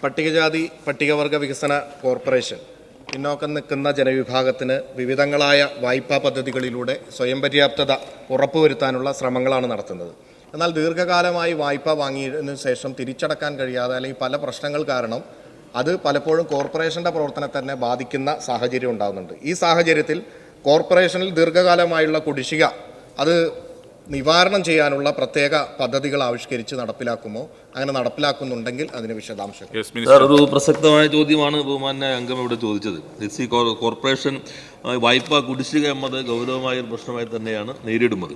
പട്ടികജാതി പട്ടികവർഗ വികസന കോർപ്പറേഷൻ പിന്നോക്കം നിൽക്കുന്ന ജനവിഭാഗത്തിന് വിവിധങ്ങളായ വായ്പാ പദ്ധതികളിലൂടെ സ്വയം പര്യാപ്തത ഉറപ്പുവരുത്താനുള്ള ശ്രമങ്ങളാണ് നടത്തുന്നത്. എന്നാൽ ദീർഘകാലമായി വായ്പ വാങ്ങിയതിനു ശേഷം തിരിച്ചടക്കാൻ കഴിയാതെ അല്ലെങ്കിൽ പല പ്രശ്നങ്ങൾ കാരണം അത് പലപ്പോഴും കോർപ്പറേഷൻ്റെ പ്രവർത്തനത്തെ തന്നെ ബാധിക്കുന്ന സാഹചര്യം ഉണ്ടാകുന്നുണ്ട്. ഈ സാഹചര്യത്തിൽ കോർപ്പറേഷനിൽ ദീർഘകാലമായുള്ള കുടിശ്ശിക അത് നിവാരണം ചെയ്യാനുള്ള പ്രത്യേക പദ്ധതികൾ ആവിഷ്കരിച്ച് നടപ്പിലാക്കുമോ? അങ്ങനെ നടപ്പിലാക്കുന്നുണ്ടെങ്കിൽ അതിന് വിശദാംശങ്ങൾ. ഒരു പ്രസക്തമായ ചോദ്യമാണ് ബഹുമാന്യ അംഗം ഇവിടെ ചോദിച്ചത്. ഈ കോർപ്പറേഷൻ വായ്പാ കുടിശ്ശിക എന്നത് ഗൗരവമായ ഒരു പ്രശ്നമായി തന്നെയാണ് നേരിടുന്നത്.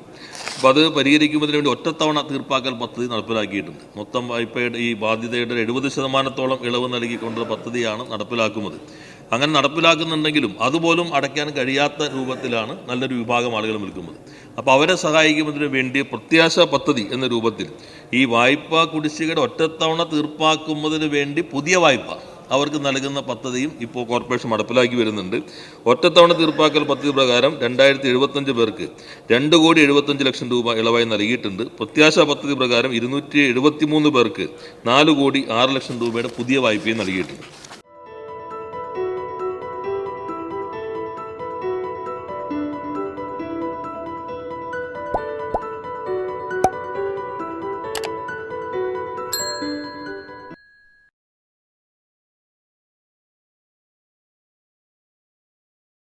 അപ്പോൾ അത് പരിഹരിക്കുന്നതിന് വേണ്ടി ഒറ്റത്തവണ തീർപ്പാക്കൽ പദ്ധതി നടപ്പിലാക്കിയിട്ടുണ്ട്. മൊത്തം വായ്പയുടെ ഈ ബാധ്യതയുടെ 70% ഇളവ് നൽകിക്കൊണ്ടുള്ള പദ്ധതിയാണ് നടപ്പിലാക്കുന്നത്. അങ്ങനെ നടപ്പിലാക്കുന്നുണ്ടെങ്കിലും അതുപോലും അടയ്ക്കാൻ കഴിയാത്ത രൂപത്തിലാണ് നല്ലൊരു വിഭാഗം ആളുകൾ നിൽക്കുന്നത്. അപ്പോൾ അവരെ സഹായിക്കുന്നതിന് വേണ്ടി പ്രത്യാശ പദ്ധതി എന്ന രൂപത്തിൽ ഈ വായ്പാ കുടിശ്ശികയുടെ ഒറ്റത്തവണ തീർപ്പാക്കുന്നതിന് വേണ്ടി പുതിയ വായ്പ അവർക്ക് നൽകുന്ന പദ്ധതിയും ഇപ്പോൾ കോർപ്പറേഷൻ നടപ്പിലാക്കി വരുന്നുണ്ട്. ഒറ്റത്തവണ തീർപ്പാക്കൽ പദ്ധതി പ്രകാരം 2075 പേർക്ക് 2,75,00,000 രൂപ ഇളവായി നൽകിയിട്ടുണ്ട്. പ്രത്യാശ പദ്ധതി പ്രകാരം 273 പേർക്ക് 4,06,00,000 രൂപയുടെ പുതിയ വായ്പയും നൽകിയിട്ടുണ്ട്.